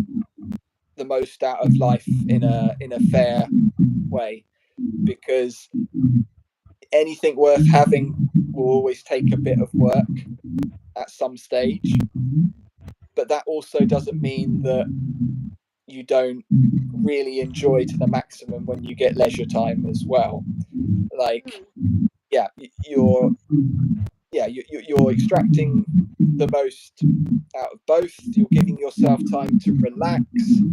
the most out of life in a fair way. Because anything worth having will always take a bit of work at some stage, but that also doesn't mean that you don't really enjoy to the maximum when you get leisure time as well. Like, Mm, yeah, you're yeah you're extracting the most out of both. You're giving yourself time to relax.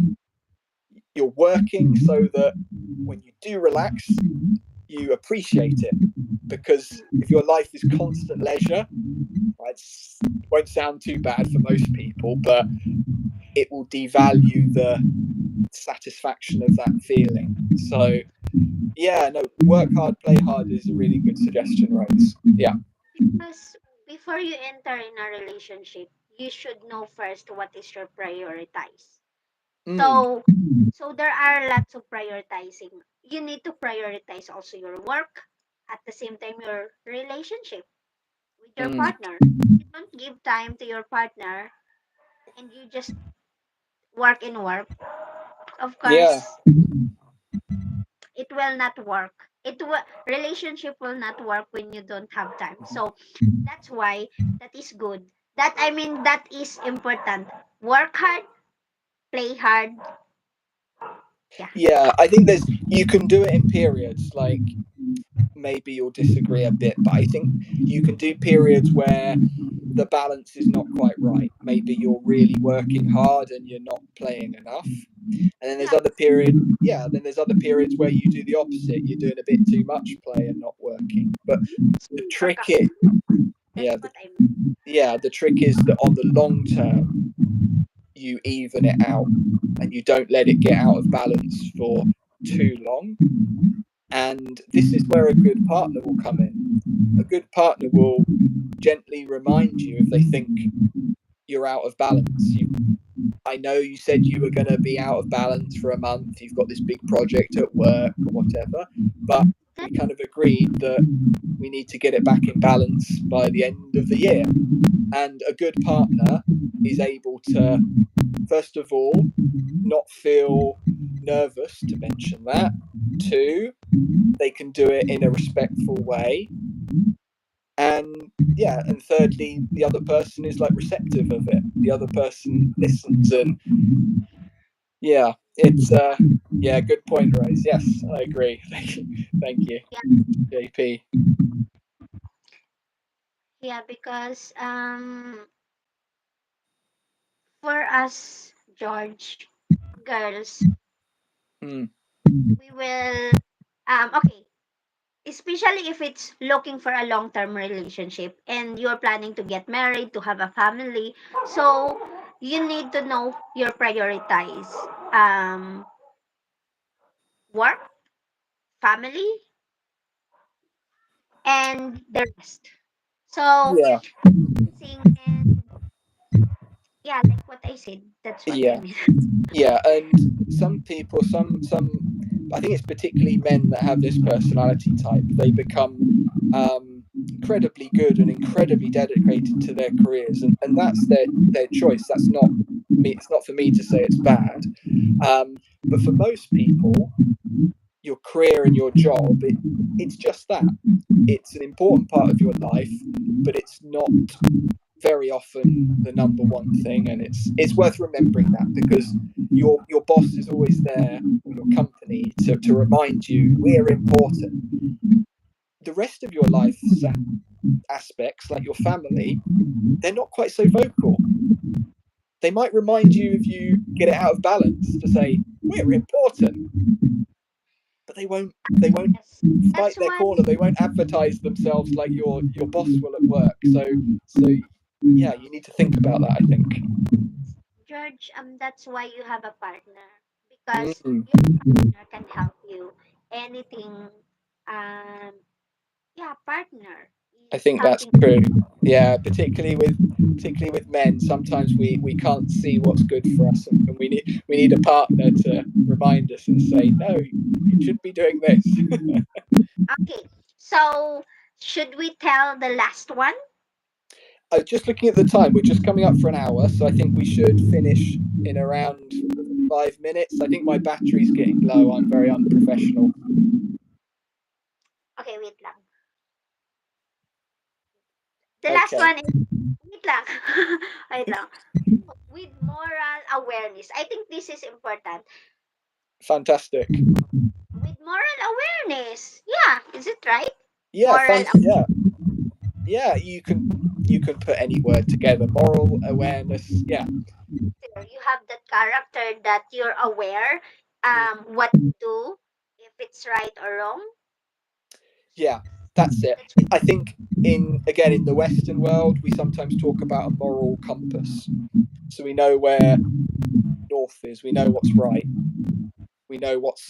You're working so that when you do relax, you appreciate it. Because if your life is constant leisure, right, it won't sound too bad for most people, but it will devalue the satisfaction of that feeling. So yeah, no, work hard, play hard is a really good suggestion, Rose. Yeah. because before you enter in a relationship, you should know first what is your prioritize. Mm, So so there are lots of prioritizing. You need to prioritize also your work at the same time your relationship with your mm, partner. You don't give time to your partner and you just work and work. Of yeah. course, it will not work. It will relationship will not work when you don't have time. Mhm. So that's why that is good. That I mean that is important. Work hard, play hard. Yeah. Yeah, I think there's you can do it in periods. Like maybe you'll disagree a bit, but I think you can do periods where the balance is not quite right. Maybe you're really working hard and you're not playing enough. And then there's Yeah, other period, yeah, then there's other periods where you do the opposite. You're doing a bit too much play and not working. But the trick is, sarcasm. That's yeah, what I mean. the trick is that on the long term, you even it out and you don't let it get out of balance for too long. And this is where a good partner will come in. A good partner will gently remind you if they think you're out of balance. I know you said you were going to be out of balance for a month. You've got this big project at work or whatever, but we kind of agreed that we need to get it back in balance by the end of the year. And a good partner is able to, first of all, not feel nervous to mention that. Two, they can do it in a respectful way. And yeah, and thirdly, the other person is like receptive of it. The other person listens, and yeah, it's yeah, good point, Rose. Yes, I agree. Thank you, Yeah, JP. yeah, because for us, George, girls, Mm, we will okay, especially if it's looking for a long-term relationship and you're planning to get married, to have a family. So you need to know your prioritize work, family, and the rest. So yeah, sing and yeah, like what I said, that's what I yeah, mean. yeah. And some people, I think it's particularly men that have this personality type. They become incredibly good and incredibly dedicated to their careers, and that's their choice. That's not me. It's not for me to say it's bad. But for most people, your career and your job, it's just that. It's an important part of your life, but it's not very often the number one thing. And it's worth remembering that, because your boss is always there, or your company, to remind you we're important. The rest of your life aspects, like your family, they're not quite so vocal. They might remind you if you get it out of balance to say we're important, but they won't Yes, fight that's their why corner. They won't advertise themselves like your boss will at work. So yeah, you need to think about that, I think. George, that's why you have a partner because Mm, your partner can help you. Anything, um, yeah, partner I is think that's helping. true. Yeah, particularly with men, sometimes we can't see what's good for us, and we need a partner to remind us and say, no, you should be doing this. Okay, so should we tell the last one? Just looking at the time, we're just coming up for an hour, so I think we should finish in around 5 minutes. I think my battery's getting low. I'm very unprofessional. Okay, wait lang. The last Okay, one is wait lang. Wait lang. With moral awareness. I think this is important. fantastic. With moral awareness. Yeah, is it right? Yeah, Moral yeah, yeah. You can put any word together. Moral awareness. Yeah, awareness. You have that character that you're aware mm, what to do, if it's right or wrong. yeah. That's it. That's I think in the Western world, we sometimes talk about a moral compass, so we know where north is. We know what's right. We know what's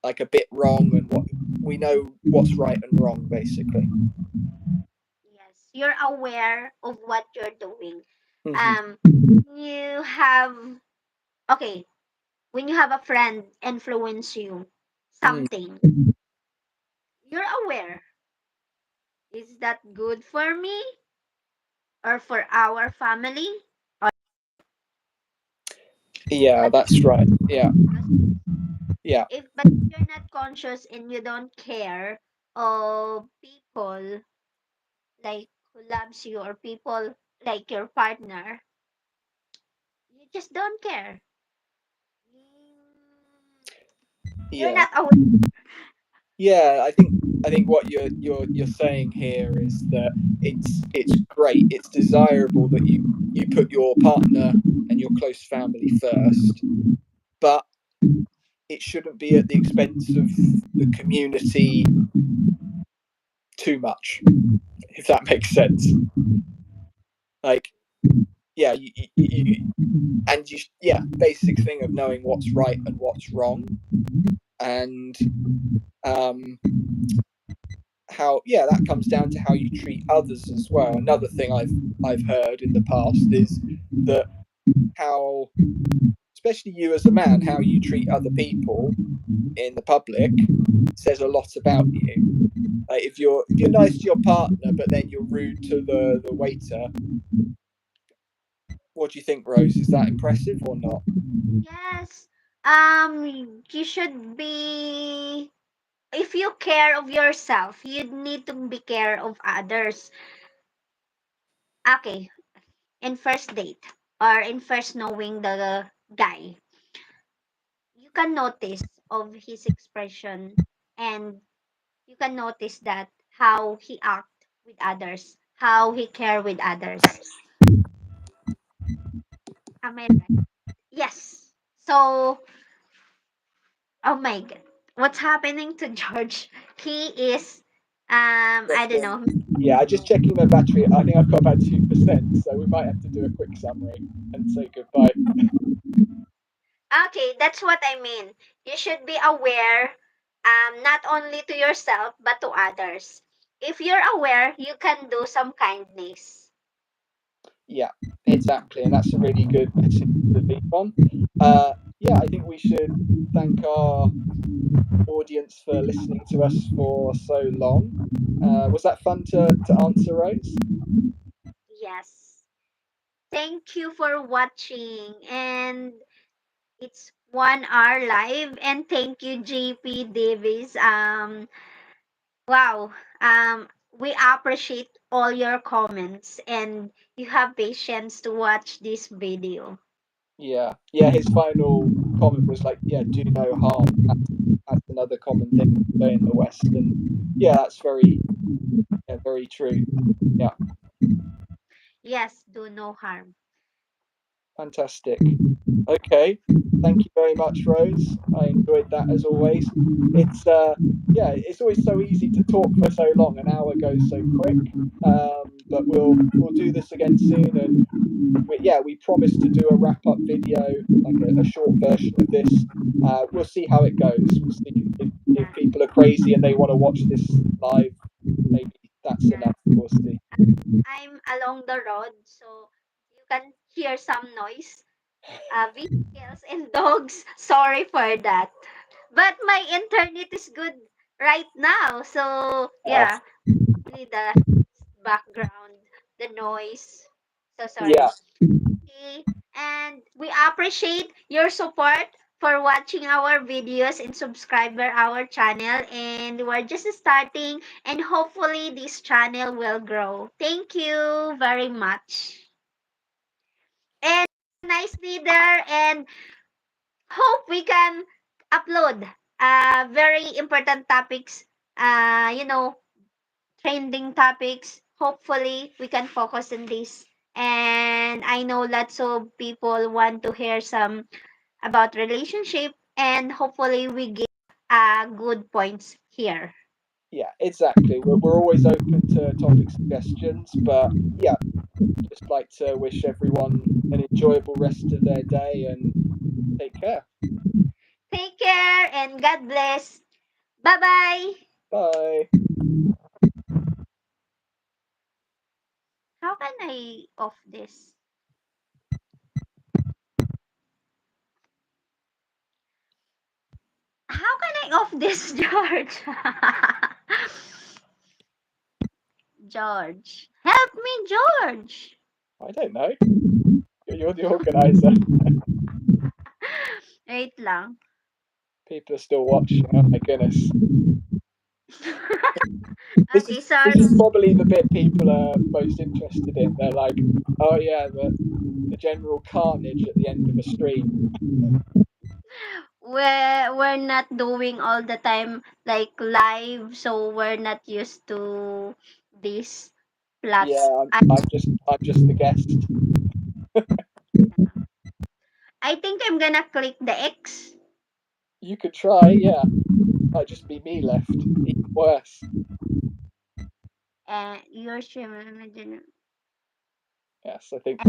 like a bit wrong, and what we know what's right and wrong, basically. yes, you're aware of what you're doing. Hmm. Um, you have okay, when you have a friend influence you Mm. something, you're aware. Is that good for me or for our family? Or Yeah, but that's right. Yeah, yeah, if you're not conscious and you don't care of people like who loves you or people like your partner, you just don't care. Mm, you're yeah, not aware. yeah. I think. I think what you're saying here is that it's great, it's desirable that you put your partner and your close family first, but it shouldn't be at the expense of the community too much, if that makes sense. Like, yeah, yeah, basic thing of knowing what's right and what's wrong, and um, how, yeah, that comes down to how you treat others as well. Another thing I've heard in the past is that how, especially you as a man, how you treat other people in the public says a lot about you. Like if you're nice to your partner, but then you're rude to the waiter, what do you think, Rose? Is that impressive or not? Yes. You should be, if you care of yourself, you need to be care of others. Okay, in first date or in first knowing the guy, you can notice of his expression, and you can notice that how he act with others, how he care with others. Am I right? Yes. So, oh my god, what's happening to George? He is, I don't Interesting. know. Yeah, just checking my battery. I think I've got about 2%, so we might have to do a quick summary and say goodbye. Okay, that's what I mean. You should be aware, not only to yourself but to others. If you're aware, you can do some kindness. Yeah, exactly, and that's a really good message to leave on. Yeah, I think we should thank our audience for listening to us for so long. Was that fun to answer, Rose? Yes. Thank you for watching, and it's 1 hour live. And thank you, JP Davis. Wow. We appreciate all your comments, and you have patience to watch this video. Yeah, yeah. His final comment was like, "Yeah, do no harm." That's another common thing we say in the West, and yeah, that's very, yeah, very true. Yeah, Yes, do no harm. fantastic. Okay, thank you very much, Rose. I enjoyed that as always. It's yeah, it's always so easy to talk for so long. An hour goes so quick. But we'll do this again soon, and yeah, we promised to do a wrap up video, like a short version of this. We'll see how it goes. We'll see if people are crazy and they want to watch this live. Maybe that's enough. Yes. We'll see. I'm along the road, so you can hear some noise. Vehicles and dogs. Sorry for that. But my internet is good right now. So Uh, yeah, only the background, the noise. So yeah, sorry. Okay. And we appreciate your support for watching our videos and subscribe our channel. And we're just starting, and hopefully this channel will grow. Thank you very much. And nice be there, and hope we can upload very important topics, you know, trending topics. Hopefully we can focus on this. And I know lots of people want to hear some about relationship, and hopefully we get good points here. yeah, exactly. We're always open to topic suggestions, but yeah, just like to wish everyone an enjoyable rest of their day and take care. Take care and God bless. Bye bye. Bye. How can I off this? How can I off this, George? George. Help me, George. I don't know. You're the organizer. Wait lang. People are still watching. Oh my goodness. This Okay, is this sorry. is probably the bit people are most interested in. They're like, oh yeah, the general carnage at the end of a stream. we're not doing all the time like live, so we're not used to these plots. Yeah, I'm just the guest. I think I'm gonna click the X. You could try, yeah. Might just be me left. Even worse. Your stream. Yes, I think.